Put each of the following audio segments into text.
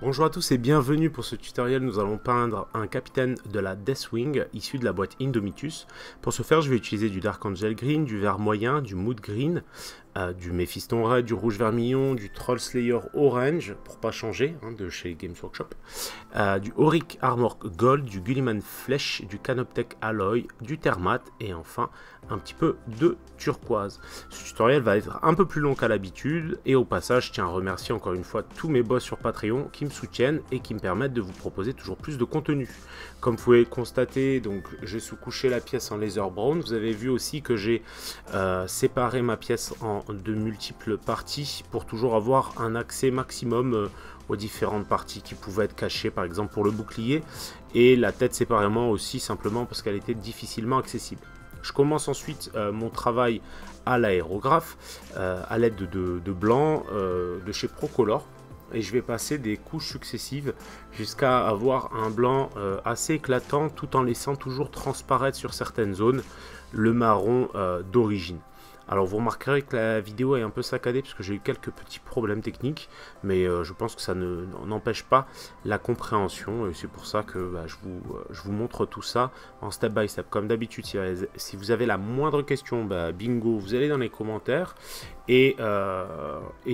Bonjour à tous et bienvenue pour ce tutoriel. Nous allons peindre un capitaine de la Deathwing issu de la boîte Indomitus. Pour ce faire, je vais utiliser du Dark Angel Green, du vert moyen, du Mood Green, du Mephiston Red, du rouge vermillon, du Troll Slayer Orange, pour pas changer, de chez Games Workshop, du Auric Armor Gold, du Gulliman Flèche, du Canoptech Alloy, du Thermat et enfin un petit peu de turquoise. Ce tutoriel va être un peu plus long qu'à l'habitude et au passage, je tiens à remercier encore une fois tous mes boss sur Patreon qui me soutiennent et qui me permettent de vous proposer toujours plus de contenu. Comme vous pouvez le constater, donc j'ai sous-couché la pièce en laser brown. Vous avez vu aussi que j'ai séparé ma pièce en de multiples parties pour toujours avoir un accès maximum aux différentes parties qui pouvaient être cachées, par exemple pour le bouclier, et la tête séparément aussi, simplement parce qu'elle était difficilement accessible. Je commence ensuite mon travail à l'aérographe à l'aide de blanc de chez Procolor, et je vais passer des couches successives jusqu'à avoir un blanc assez éclatant, tout en laissant toujours transparaître sur certaines zones le marron d'origine. Alors vous remarquerez que la vidéo est un peu saccadée parce que j'ai eu quelques petits problèmes techniques, mais je pense que ça n'empêche pas la compréhension, et c'est pour ça que je vous montre tout ça en step by step. Comme d'habitude, si vous avez la moindre question, bingo, vous allez dans les commentaires, et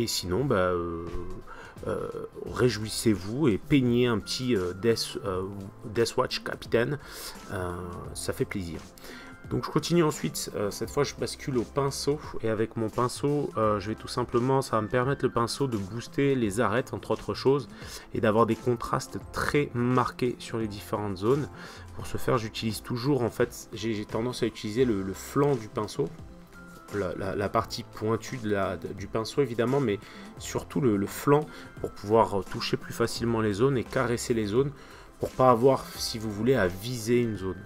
sinon, réjouissez-vous et peignez un petit Deathwatch Capitaine, ça fait plaisir. Donc je continue ensuite, cette fois je bascule au pinceau, et avec mon pinceau je vais tout simplement, ça va me permettre le pinceau de booster les arêtes entre autres choses et d'avoir des contrastes très marqués sur les différentes zones. Pour ce faire, j'utilise toujours, en fait j'ai tendance à utiliser le flanc du pinceau, la partie pointue du pinceau évidemment, mais surtout le flanc pour pouvoir toucher plus facilement les zones et caresser les zones pour pas avoir, si vous voulez, à viser une zone.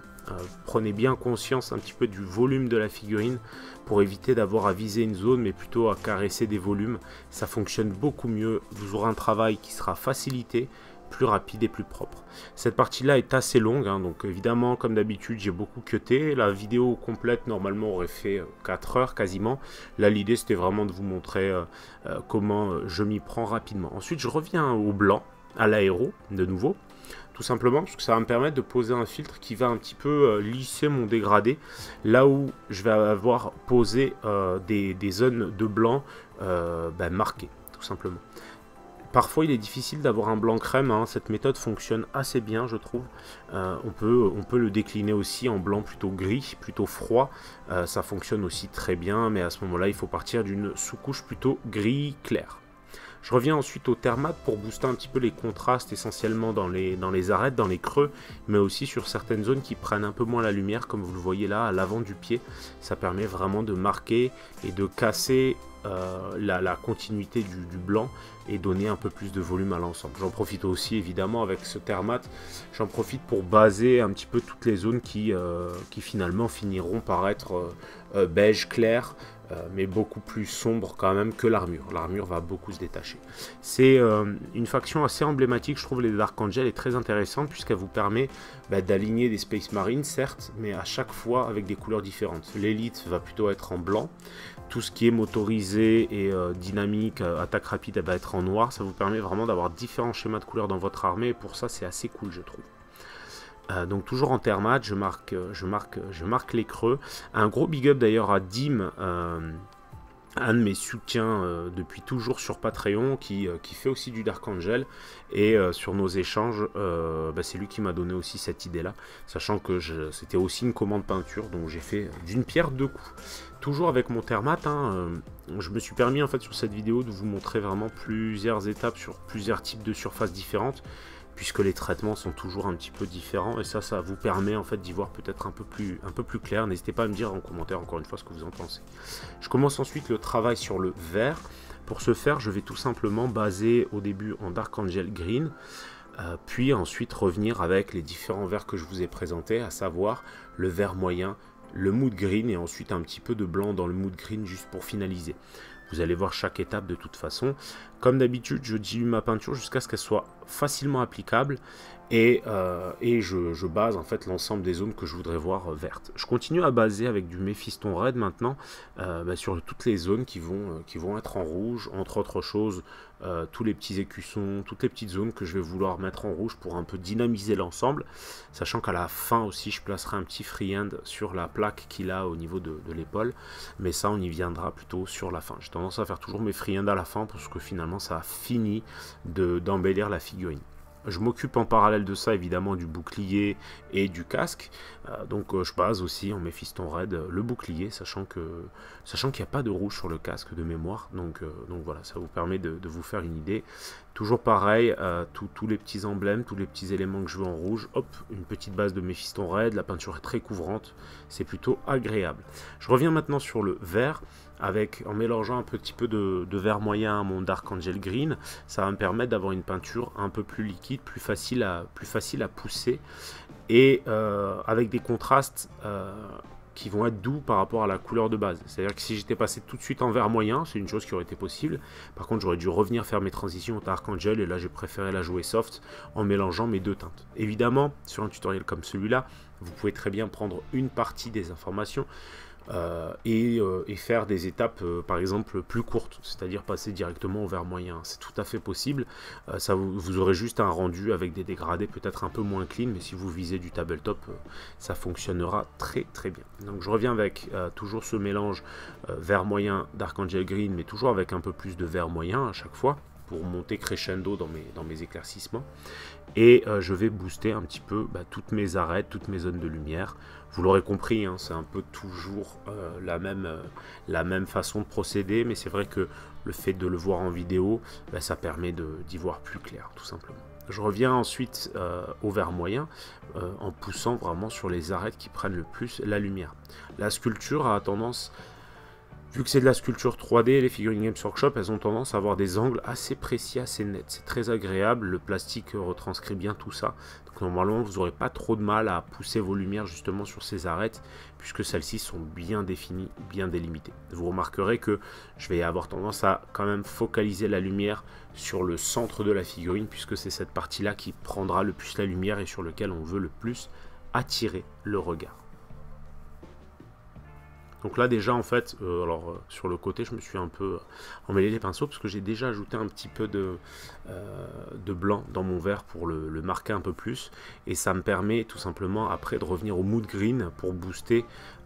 Prenez bien conscience un petit peu du volume de la figurine pour éviter d'avoir à viser une zone, mais plutôt à caresser des volumes. Ça fonctionne beaucoup mieux, vous aurez un travail qui sera facilité, plus rapide et plus propre. Cette partie là est assez longue, donc évidemment comme d'habitude j'ai beaucoup cuté. La vidéo complète normalement aurait fait 4 heures quasiment. Là l'idée c'était vraiment de vous montrer comment je m'y prends rapidement. Ensuite je reviens au blanc, à l'aéro de nouveau. Tout simplement parce que ça va me permettre de poser un filtre qui va un petit peu lisser mon dégradé, là où je vais avoir posé des zones de blanc marquées, tout simplement. Parfois il est difficile d'avoir un blanc crème, cette méthode fonctionne assez bien je trouve. On peut le décliner aussi en blanc plutôt gris, plutôt froid, ça fonctionne aussi très bien, mais à ce moment là il faut partir d'une sous-couche plutôt gris clair. Je reviens ensuite au Thermat pour booster un petit peu les contrastes, essentiellement dans les arêtes, dans les creux, mais aussi sur certaines zones qui prennent un peu moins la lumière, comme vous le voyez là, à l'avant du pied. Ça permet vraiment de marquer et de casser la continuité du blanc et donner un peu plus de volume à l'ensemble. J'en profite aussi évidemment avec ce Thermat, j'en profite pour baser un petit peu toutes les zones qui finalement finiront par être beige clair, mais beaucoup plus sombre quand même que l'armure. L'armure va beaucoup se détacher. C'est une faction assez emblématique, je trouve. Les Dark Angel est très intéressante puisqu'elle vous permet d'aligner des Space Marines, certes, mais à chaque fois avec des couleurs différentes. L'élite va plutôt être en blanc. Tout ce qui est motorisé et dynamique, attaque rapide, elle va être en noir. Ça vous permet vraiment d'avoir différents schémas de couleurs dans votre armée, et pour ça c'est assez cool je trouve. Donc toujours en Thermat, je marque les creux. Un gros big up d'ailleurs à Dim, un de mes soutiens depuis toujours sur Patreon, qui fait aussi du Dark Angel, et sur nos échanges, c'est lui qui m'a donné aussi cette idée là, sachant que c'était aussi une commande peinture, donc j'ai fait d'une pierre deux coups. Toujours avec mon Thermat, je me suis permis en fait sur cette vidéo de vous montrer vraiment plusieurs étapes sur plusieurs types de surfaces différentes, puisque les traitements sont toujours un petit peu différents, et ça vous permet en fait d'y voir peut-être un peu plus clair. N'hésitez pas à me dire en commentaire encore une fois ce que vous en pensez. Je commence ensuite le travail sur le vert. Pour ce faire, je vais tout simplement baser au début en Dark Angel Green, puis ensuite revenir avec les différents verts que je vous ai présentés, à savoir le vert moyen, le Mood Green, et ensuite un petit peu de blanc dans le Mood Green juste pour finaliser. Vous allez voir chaque étape de toute façon. Comme d'habitude, je dilue ma peinture jusqu'à ce qu'elle soit facilement applicable et je base en fait l'ensemble des zones que je voudrais voir vertes. Je continue à baser avec du Mephiston Red maintenant sur toutes les zones qui vont être en rouge, entre autres choses, tous les petits écussons, toutes les petites zones que je vais vouloir mettre en rouge pour un peu dynamiser l'ensemble, sachant qu'à la fin aussi je placerai un petit freehand sur la plaque qu'il a au niveau de l'épaule, mais ça on y viendra plutôt sur la fin. J'ai tendance à faire toujours mes freehands à la fin parce que finalement ça a fini d'embellir la figurine. Je m'occupe en parallèle de ça évidemment du bouclier et du casque, donc je base aussi en Mephiston Red le bouclier, sachant qu'il n'y a pas de rouge sur le casque de mémoire, donc voilà, ça vous permet de vous faire une idée. Toujours pareil, tous les petits emblèmes, tous les petits éléments que je veux en rouge, hop, une petite base de Mephiston Red, la peinture est très couvrante, c'est plutôt agréable. Je reviens maintenant sur le vert, en mélangeant un petit peu de vert moyen à mon Dark Angel Green, ça va me permettre d'avoir une peinture un peu plus liquide, plus facile à pousser, et avec des contrastes qui vont être doux par rapport à la couleur de base. C'est-à-dire que si j'étais passé tout de suite en vert moyen, c'est une chose qui aurait été possible. Par contre, j'aurais dû revenir faire mes transitions au Dark Angel, et là j'ai préféré la jouer soft en mélangeant mes deux teintes. Évidemment, sur un tutoriel comme celui-là, vous pouvez très bien prendre une partie des informations et faire des étapes par exemple plus courtes, c'est-à-dire passer directement au vert moyen. C'est tout à fait possible. Vous aurez juste un rendu avec des dégradés peut-être un peu moins clean, mais si vous visez du tabletop, ça fonctionnera très très bien. Donc je reviens avec toujours ce mélange vert moyen Dark Angel Green, mais toujours avec un peu plus de vert moyen à chaque fois pour monter crescendo dans mes éclaircissements. Et je vais booster un petit peu toutes mes arêtes, toutes mes zones de lumière. Vous l'aurez compris, hein, c'est un peu toujours la même façon de procéder, mais c'est vrai que le fait de le voir en vidéo, ça permet d'y voir plus clair, tout simplement. Je reviens ensuite au vert moyen, en poussant vraiment sur les arêtes qui prennent le plus la lumière. La sculpture a tendance... Vu que c'est de la sculpture 3D, les figurines Games Workshop, elles ont tendance à avoir des angles assez précis, assez nets. C'est très agréable, le plastique retranscrit bien tout ça. Donc normalement, vous n'aurez pas trop de mal à pousser vos lumières justement sur ces arêtes, puisque celles-ci sont bien définies, bien délimitées. Vous remarquerez que je vais avoir tendance à quand même focaliser la lumière sur le centre de la figurine, puisque c'est cette partie-là qui prendra le plus la lumière et sur lequel on veut le plus attirer le regard. Donc là déjà en fait, sur le côté je me suis un peu emmêlé les pinceaux parce que j'ai déjà ajouté un petit peu de blanc dans mon vert pour le marquer un peu plus, et ça me permet tout simplement après de revenir au mood green pour booster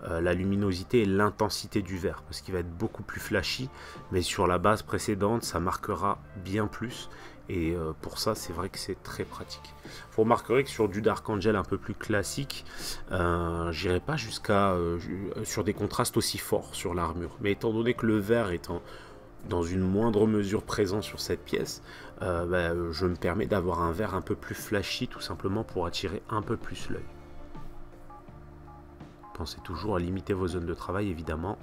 la luminosité et l'intensité du vert, parce qu'il va être beaucoup plus flashy, mais sur la base précédente ça marquera bien plus. Et pour ça, c'est vrai que c'est très pratique. Vous remarquerez que sur du Dark Angel un peu plus classique, j'irai pas jusqu'à sur des contrastes aussi forts sur l'armure. Mais étant donné que le vert étant dans une moindre mesure présent sur cette pièce, je me permets d'avoir un vert un peu plus flashy, tout simplement pour attirer un peu plus l'œil. Pensez toujours à limiter vos zones de travail, évidemment.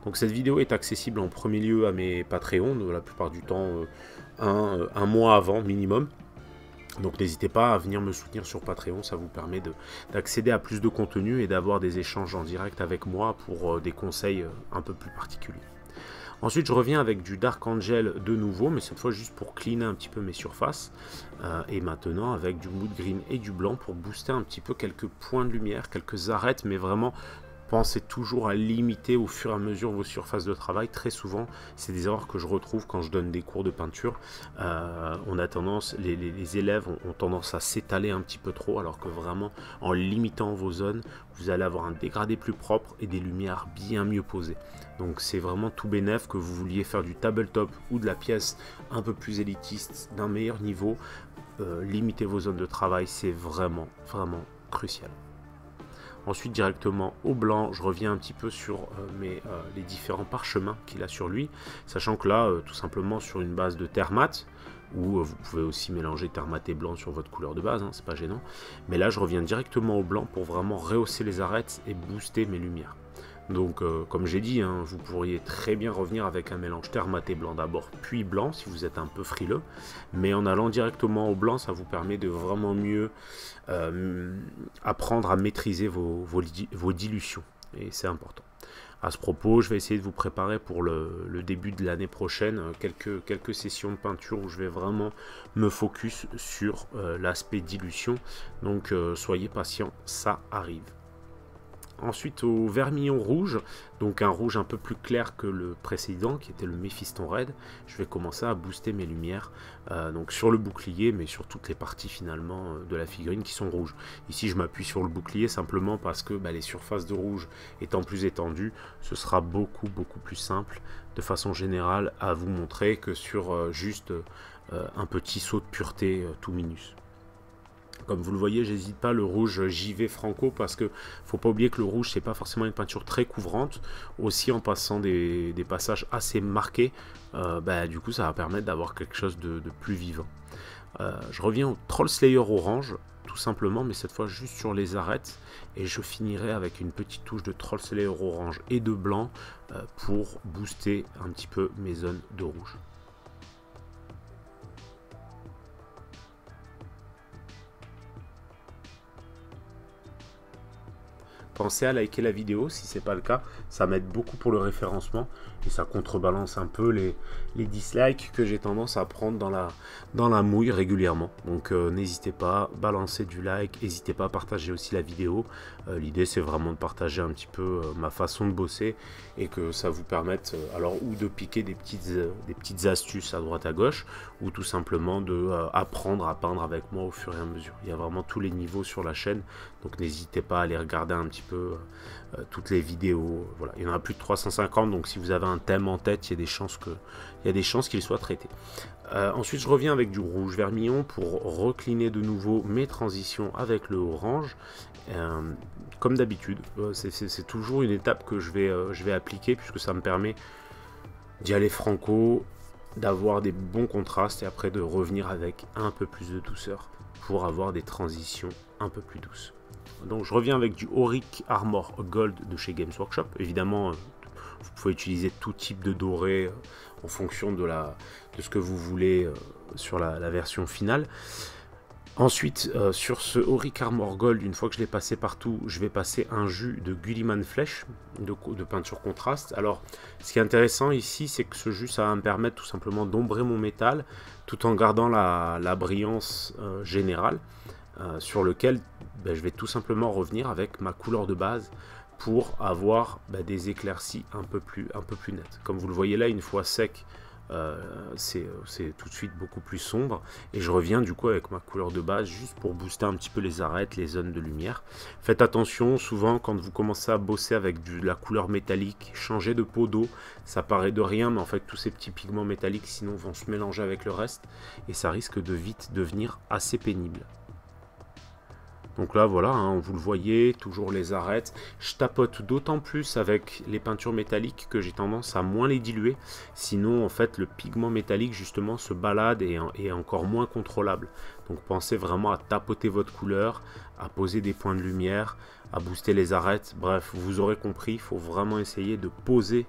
Donc cette vidéo est accessible en premier lieu à mes Patreons, la plupart du temps un mois avant minimum. Donc n'hésitez pas à venir me soutenir sur Patreon, ça vous permet d'accéder à plus de contenu et d'avoir des échanges en direct avec moi pour des conseils un peu plus particuliers. Ensuite je reviens avec du Dark Angel de nouveau, mais cette fois juste pour cleaner un petit peu mes surfaces. Et maintenant avec du mood green et du blanc pour booster un petit peu quelques points de lumière, quelques arêtes, mais vraiment... Pensez toujours à limiter au fur et à mesure vos surfaces de travail. Très souvent, c'est des erreurs que je retrouve quand je donne des cours de peinture. On a tendance, les élèves ont tendance à s'étaler un petit peu trop, alors que vraiment, en limitant vos zones, vous allez avoir un dégradé plus propre et des lumières bien mieux posées. Donc c'est vraiment tout bénef que vous vouliez faire du tabletop ou de la pièce un peu plus élitiste, d'un meilleur niveau. Limiter vos zones de travail, c'est vraiment, vraiment crucial. Ensuite directement au blanc, je reviens un petit peu sur les différents parchemins qu'il a sur lui, sachant que là, tout simplement sur une base de terre mat, ou vous pouvez aussi mélanger terre mat et blanc sur votre couleur de base, hein, c'est pas gênant, mais là je reviens directement au blanc pour vraiment rehausser les arêtes et booster mes lumières. Donc comme j'ai dit, hein, vous pourriez très bien revenir avec un mélange terre mat et blanc d'abord, puis blanc si vous êtes un peu frileux, mais en allant directement au blanc, ça vous permet de vraiment mieux apprendre à maîtriser vos dilutions, et c'est important. À ce propos, je vais essayer de vous préparer pour le début de l'année prochaine quelques sessions de peinture où je vais vraiment me focus sur l'aspect dilution. Donc soyez patients, ça arrive. Ensuite au vermillon rouge, donc un rouge un peu plus clair que le précédent qui était le Mephiston Red, je vais commencer à booster mes lumières donc sur le bouclier mais sur toutes les parties finalement de la figurine qui sont rouges. Ici je m'appuie sur le bouclier simplement parce que les surfaces de rouge étant plus étendues, ce sera beaucoup plus simple de façon générale à vous montrer que sur juste un petit saut de pureté tout minus. Comme vous le voyez, j'hésite pas le rouge JV Franco parce que faut pas oublier que le rouge c'est pas forcément une peinture très couvrante. Aussi en passant des passages assez marqués, du coup ça va permettre d'avoir quelque chose de plus vivant. Je reviens au Troll Slayer orange tout simplement, mais cette fois juste sur les arêtes, et je finirai avec une petite touche de Troll Slayer orange et de blanc pour booster un petit peu mes zones de rouge. Pensez à liker la vidéo si ce n'est pas le cas, ça m'aide beaucoup pour le référencement et ça contrebalance un peu les dislikes que j'ai tendance à prendre dans la mouille régulièrement. Donc n'hésitez pas, balancez du like, n'hésitez pas à partager aussi la vidéo. L'idée c'est vraiment de partager un petit peu ma façon de bosser et que ça vous permette alors ou de piquer des petites astuces à droite à gauche ou tout simplement de apprendre à peindre avec moi au fur et à mesure. Il y a vraiment tous les niveaux sur la chaîne, donc n'hésitez pas à aller regarder un petit peu toutes les vidéos. Voilà, il y en a plus de 350, donc si vous avez un thème en tête, il y a des chances qu'il soit traité. Ensuite, je reviens avec du rouge vermillon pour recliner de nouveau mes transitions avec le orange. Comme d'habitude, c'est toujours une étape que je vais appliquer puisque ça me permet d'y aller franco, d'avoir des bons contrastes et après de revenir avec un peu plus de douceur pour avoir des transitions un peu plus douces. Donc je reviens avec du Auric Armor Gold de chez Games Workshop. Évidemment, vous pouvez utiliser tout type de doré en fonction de ce que vous voulez sur la version finale. Ensuite, sur ce Auric Armor Gold, une fois que je l'ai passé partout, je vais passer un jus de Gulliman Flèche de peinture contraste. Alors, ce qui est intéressant ici, c'est que ce jus, ça va me permettre tout simplement d'ombrer mon métal tout en gardant la brillance générale sur lequel je vais tout simplement revenir avec ma couleur de base pour avoir des éclaircies un peu plus nettes. Comme vous le voyez là, une fois sec, c'est tout de suite beaucoup plus sombre et je reviens du coup avec ma couleur de base juste pour booster un petit peu les arêtes, les zones de lumière. Faites attention, souvent quand vous commencez à bosser avec de la couleur métallique, changez de pot d'eau, ça paraît de rien mais en fait tous ces petits pigments métalliques sinon vont se mélanger avec le reste et ça risque de vite devenir assez pénible. Donc là voilà, vous le voyez, toujours les arêtes. Je tapote d'autant plus avec les peintures métalliques que j'ai tendance à moins les diluer. Sinon en fait le pigment métallique justement se balade et est encore moins contrôlable. Donc pensez vraiment à tapoter votre couleur, à poser des points de lumière, à booster les arêtes. Bref, vous aurez compris, il faut vraiment essayer de poser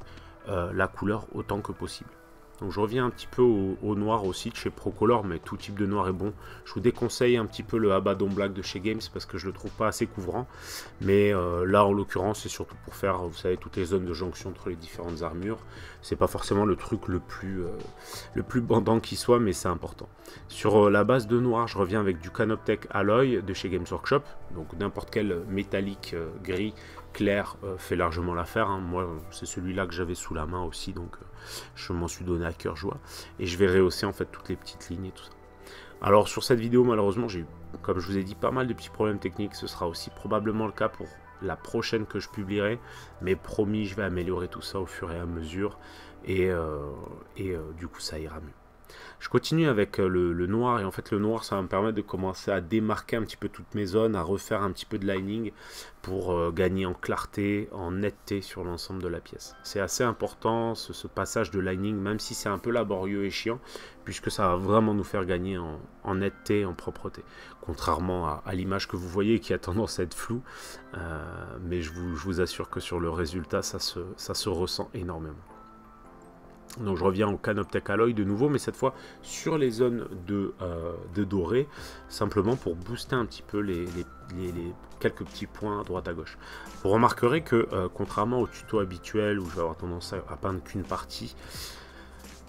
la couleur autant que possible. Donc je reviens un petit peu au noir aussi de chez Procolor, mais tout type de noir est bon. Je vous déconseille un petit peu le Abaddon Black de chez Games parce que je le trouve pas assez couvrant. Mais là en l'occurrence c'est surtout pour faire, vous savez, toutes les zones de jonction entre les différentes armures. C'est pas forcément le truc le plus bandant qui soit, mais c'est important. Sur la base de noir, je reviens avec du Canoptech Alloy de chez Games Workshop. Donc n'importe quel métallique gris clair fait largement l'affaire. Moi c'est celui-là que j'avais sous la main aussi, donc je m'en suis donné à cœur joie. Et je vais rehausser en fait toutes les petites lignes et tout ça. Alors sur cette vidéo malheureusement j'ai eu, comme je vous ai dit, pas mal de petits problèmes techniques. Ce sera aussi probablement le cas pour la prochaine que je publierai. Mais promis, je vais améliorer tout ça au fur et à mesure. Et du coup ça ira mieux. Je continue avec le noir, et en fait le noir ça va me permettre de commencer à démarquer un petit peu toutes mes zones, à refaire un petit peu de lining pour gagner en clarté, en netteté sur l'ensemble de la pièce. C'est assez important ce passage de lining, même si c'est un peu laborieux et chiant, puisque ça va vraiment nous faire gagner en netteté, en propreté. Contrairement à l'image que vous voyez qui a tendance à être floue, mais je vous assure que sur le résultat ça se ressent énormément. Donc je reviens au Canoptek Alloy de nouveau, mais cette fois sur les zones de doré, simplement pour booster un petit peu les quelques petits points à droite à gauche. Vous remarquerez que contrairement au tuto habituel où je vais avoir tendance à peindre qu'une partie,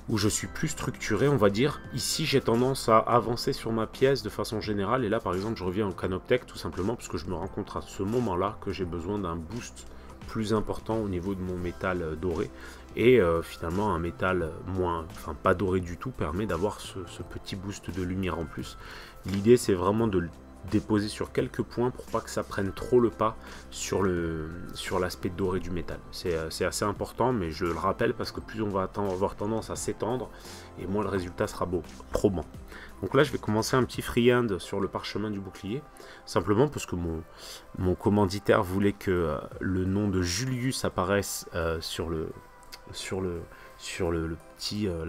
où je suis plus structuré, on va dire, ici j'ai tendance à avancer sur ma pièce de façon générale, et là par exemple je reviens au Canoptek tout simplement parce que je me rends compte à ce moment-là que j'ai besoin d'un boost plus important au niveau de mon métal doré, et finalement un métal pas doré du tout permet d'avoir ce petit boost de lumière en plus. L'idée c'est vraiment de le déposer sur quelques points pour pas que ça prenne trop le pas sur l'aspect doré du métal. C'est assez important, mais je le rappelle parce que plus on va avoir tendance à s'étendre et moins le résultat sera probant. Donc là je vais commencer un petit freehand sur le parchemin du bouclier, simplement parce que mon commanditaire voulait que le nom de Julius apparaisse sur la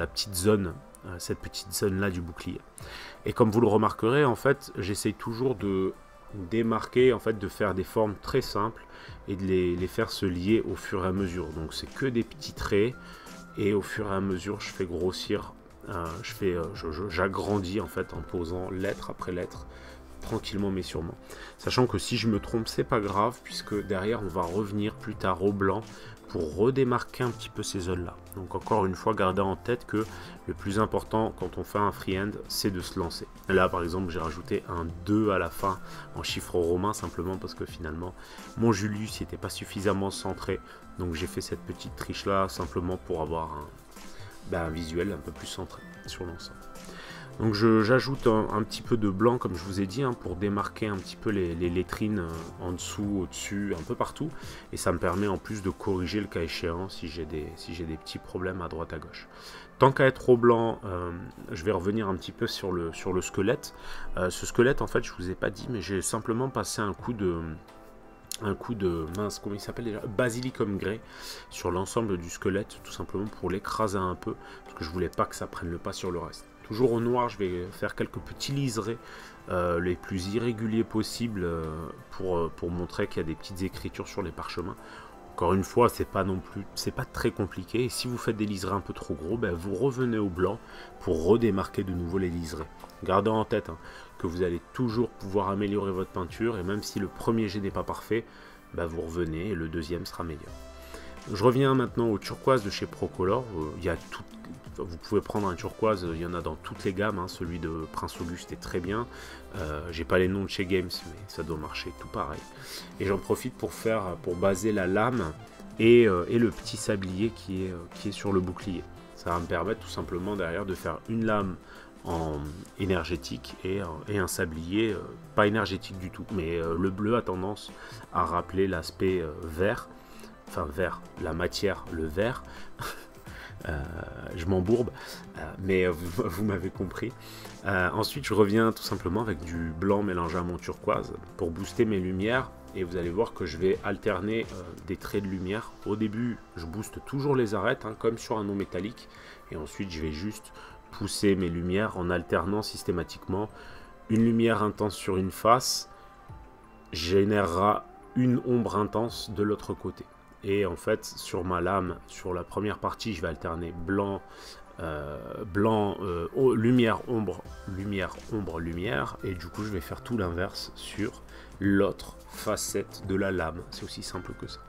petite zone, cette petite zone là du bouclier. Et comme vous le remarquerez, en fait, j'essaye toujours de démarquer, en fait, de faire des formes très simples et de les faire se lier au fur et à mesure. Donc c'est que des petits traits, et au fur et à mesure, je fais grossir, j'agrandis en fait en posant lettre après lettre, tranquillement mais sûrement. Sachant que si je me trompe, c'est pas grave, puisque derrière on va revenir plus tard au blanc pour redémarquer un petit peu ces zones là. Donc encore une fois, gardez en tête que le plus important quand on fait un freehand, c'est de se lancer. Là par exemple j'ai rajouté un 2 à la fin en chiffre romain, simplement parce que finalement mon Julius n'était pas suffisamment centré, donc j'ai fait cette petite triche là simplement pour avoir un visuel un peu plus centré sur l'ensemble. Donc j'ajoute un petit peu de blanc, comme je vous ai dit, pour démarquer un petit peu les lettrines en dessous, au-dessus, un peu partout. Et ça me permet en plus de corriger le cas échéant si j'ai des petits problèmes à droite à gauche. Tant qu'à être au blanc, je vais revenir un petit peu sur le squelette. Ce squelette, en fait, je vous ai pas dit, mais j'ai simplement passé un coup de mince, comment il s'appelle déjà, Basilicum Grey sur l'ensemble du squelette, tout simplement pour l'écraser un peu, parce que je voulais pas que ça prenne le pas sur le reste. Toujours au noir, je vais faire quelques petits liserés les plus irréguliers possibles pour montrer qu'il y a des petites écritures sur les parchemins. Encore une fois, c'est pas très compliqué, et si vous faites des liserés un peu trop gros, vous revenez au blanc pour redémarquer de nouveau les liserés. Gardez en tête que vous allez toujours pouvoir améliorer votre peinture, et même si le premier jet n'est pas parfait, vous revenez et le deuxième sera meilleur. Je reviens maintenant au turquoise de chez Procolor. Vous pouvez prendre un turquoise, il y en a dans toutes les gammes, celui de Prince Auguste est très bien. J'ai pas les noms de chez Games, mais ça doit marcher tout pareil. Et j'en profite pour baser la lame et le petit sablier qui est sur le bouclier. Ça va me permettre tout simplement derrière de faire une lame en énergétique et un sablier pas énergétique du tout, mais le bleu a tendance à rappeler l'aspect vert, enfin vert, la matière, le vert. Je m'embourbe, mais vous m'avez compris. Ensuite je reviens tout simplement avec du blanc mélangé à mon turquoise pour booster mes lumières, et vous allez voir que je vais alterner des traits de lumière. Au début je booste toujours les arêtes, comme sur un eau métallique, et ensuite je vais juste pousser mes lumières en alternant systématiquement. Une lumière intense sur une face générera une ombre intense de l'autre côté. Et en fait, sur ma lame, sur la première partie, je vais alterner blanc, lumière, ombre, lumière, ombre, lumière. Et du coup, je vais faire tout l'inverse sur l'autre facette de la lame. C'est aussi simple que ça.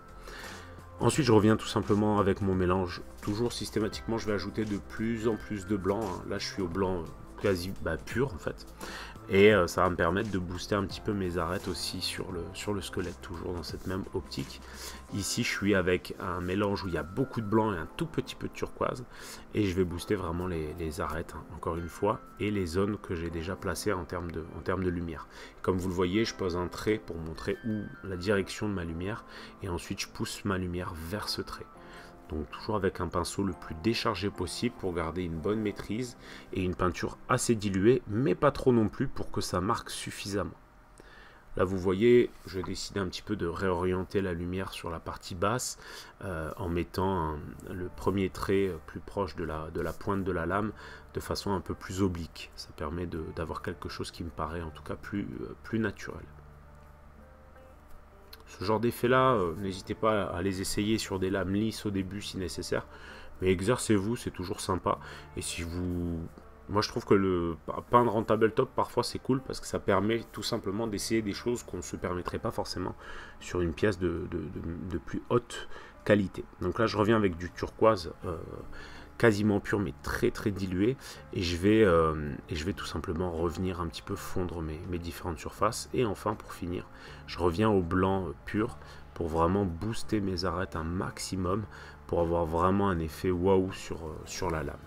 Ensuite, je reviens tout simplement avec mon mélange. Toujours systématiquement, je vais ajouter de plus en plus de blanc. Là, je suis au blanc quasi pur en fait. Et ça va me permettre de booster un petit peu mes arêtes aussi sur le squelette, toujours dans cette même optique. Ici je suis avec un mélange où il y a beaucoup de blanc et un tout petit peu de turquoise, et je vais booster vraiment les arêtes, encore une fois, et les zones que j'ai déjà placées en termes de lumière. Comme vous le voyez, je pose un trait pour montrer où la direction de ma lumière, et ensuite je pousse ma lumière vers ce trait. Donc toujours avec un pinceau le plus déchargé possible pour garder une bonne maîtrise et une peinture assez diluée, mais pas trop non plus pour que ça marque suffisamment. Là vous voyez, je décide un petit peu de réorienter la lumière sur la partie basse en mettant le premier trait plus proche de la pointe de la lame de façon un peu plus oblique. Ça permet d'avoir quelque chose qui me paraît en tout cas plus naturel. Ce genre d'effet là, n'hésitez pas à les essayer sur des lames lisses au début si nécessaire, Mais exercez-vous, c'est toujours sympa. Et si vous... Moi, je trouve que le peindre en tabletop, parfois, c'est cool parce que ça permet tout simplement d'essayer des choses qu'on ne se permettrait pas forcément sur une pièce de plus haute qualité. Donc là, je reviens avec du turquoise quasiment pur, mais très très dilué. Et je vais tout simplement revenir un petit peu fondre mes différentes surfaces. Et enfin, pour finir, je reviens au blanc pur pour vraiment booster mes arêtes un maximum, pour avoir vraiment un effet waouh sur la lame.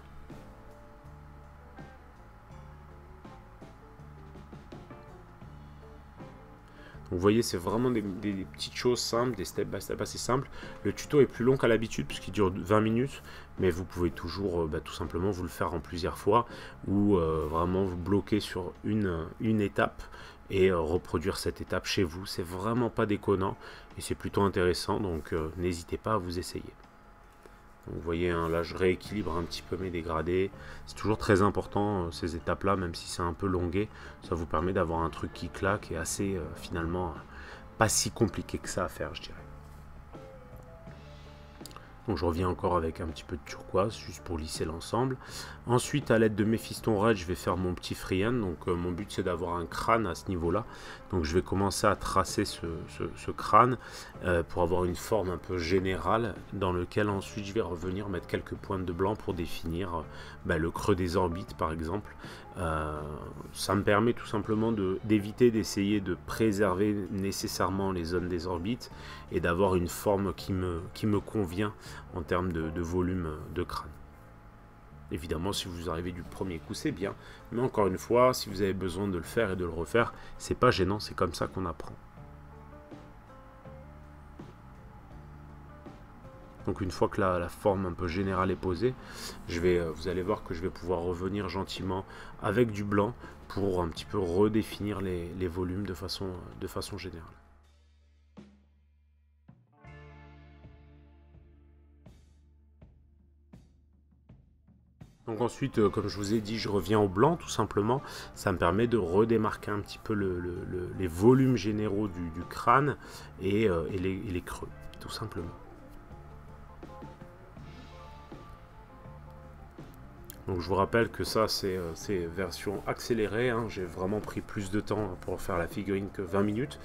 Donc vous voyez, c'est vraiment des petites choses simples, des step by step assez simples. Le tuto est plus long qu'à l'habitude puisqu'il dure 20 minutes, mais vous pouvez toujours tout simplement vous le faire en plusieurs fois ou vraiment vous bloquer sur une étape et reproduire cette étape chez vous. C'est vraiment pas déconnant et c'est plutôt intéressant, donc n'hésitez pas à vous essayer. Donc, vous voyez, hein, là je rééquilibre un petit peu mes dégradés. C'est toujours très important ces étapes-là, même si c'est un peu longué. Ça vous permet d'avoir un truc qui claque et assez finalement pas si compliqué que ça à faire, je dirais. Donc je reviens encore avec un petit peu de turquoise, juste pour lisser l'ensemble. Ensuite, à l'aide de mes fistons raides, je vais faire mon petit freehand. Donc mon but, c'est d'avoir un crâne à ce niveau-là. Donc je vais commencer à tracer ce crâne pour avoir une forme un peu générale, dans lequel ensuite je vais revenir mettre quelques pointes de blanc pour définir le creux des orbites, par exemple. Ça me permet tout simplement d'éviter d'essayer de préserver nécessairement les zones des orbites et d'avoir une forme qui me convient en termes de volume de crâne. Évidemment, si vous arrivez du premier coup, c'est bien. Mais encore une fois, si vous avez besoin de le faire et de le refaire, c'est pas gênant, c'est comme ça qu'on apprend. Donc une fois que la forme un peu générale est posée, vous allez voir que je vais pouvoir revenir gentiment avec du blanc pour un petit peu redéfinir les volumes de façon générale. Donc ensuite, comme je vous ai dit, je reviens au blanc tout simplement. Ça me permet de redémarquer un petit peu les volumes généraux du crâne et les creux, tout simplement. Donc je vous rappelle que ça c'est version accélérée, hein. J'ai vraiment pris plus de temps pour faire la figurine que 20 minutes,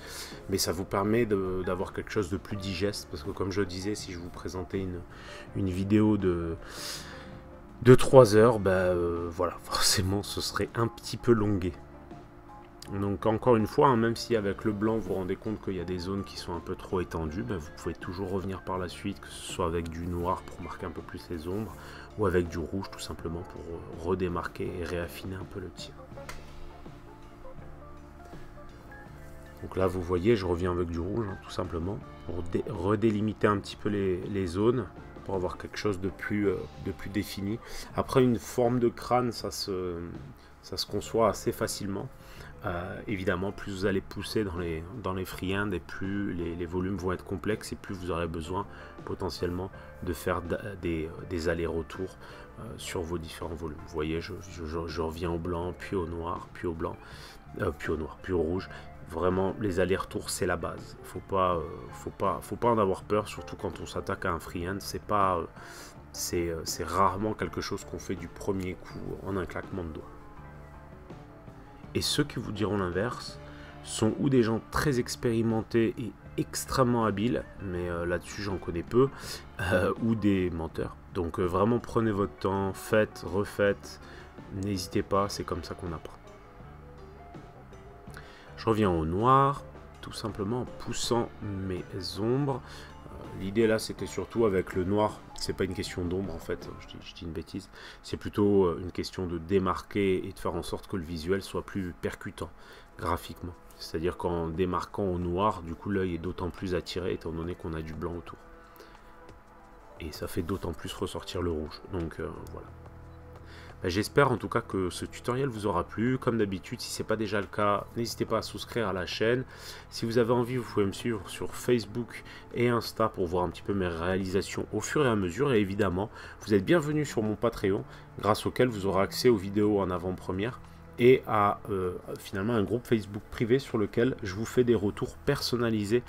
mais ça vous permet d'avoir quelque chose de plus digeste, parce que comme je le disais, si je vous présentais une vidéo de 3 heures, voilà, forcément ce serait un petit peu longué. Donc encore une fois, hein, même si avec le blanc vous vous rendez compte qu'il y a des zones qui sont un peu trop étendues, vous pouvez toujours revenir par la suite, que ce soit avec du noir pour marquer un peu plus les ombres, ou avec du rouge tout simplement pour redémarquer et réaffiner un peu le tir. Donc là vous voyez, je reviens avec du rouge, hein, tout simplement, pour redélimiter un petit peu les zones, pour avoir quelque chose de plus défini. Après, une forme de crâne, ça se conçoit assez facilement. Évidemment, plus vous allez pousser dans les freehands, et plus les volumes vont être complexes, et plus vous aurez besoin potentiellement de faire des allers-retours sur vos différents volumes. Vous voyez, je reviens au blanc, puis au noir, puis au blanc, puis au rouge. Vraiment, les allers-retours, c'est la base. Faut pas en avoir peur, surtout quand on s'attaque à un freehand. C'est rarement quelque chose qu'on fait du premier coup en un claquement de doigts. Et ceux qui vous diront l'inverse sont ou des gens très expérimentés et extrêmement habiles, mais là-dessus j'en connais peu, ou des menteurs. Donc vraiment prenez votre temps, faites, refaites, n'hésitez pas, c'est comme ça qu'on apprend. Je reviens au noir, tout simplement en poussant mes ombres. L'idée là c'était surtout avec le noir, c'est pas une question d'ombre en fait, je dis une bêtise, c'est plutôt une question de démarquer et de faire en sorte que le visuel soit plus percutant graphiquement. C'est-à-dire qu'en démarquant au noir, du coup l'œil est d'autant plus attiré étant donné qu'on a du blanc autour. Et ça fait d'autant plus ressortir le rouge, donc voilà. J'espère en tout cas que ce tutoriel vous aura plu. Comme d'habitude, si ce n'est pas déjà le cas, n'hésitez pas à souscrire à la chaîne. Si vous avez envie, vous pouvez me suivre sur Facebook et Insta pour voir un petit peu mes réalisations au fur et à mesure. Et évidemment, vous êtes bienvenus sur mon Patreon, grâce auquel vous aurez accès aux vidéos en avant-première et à finalement un groupe Facebook privé sur lequel je vous fais des retours personnalisés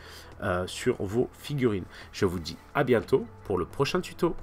sur vos figurines. Je vous dis à bientôt pour le prochain tuto.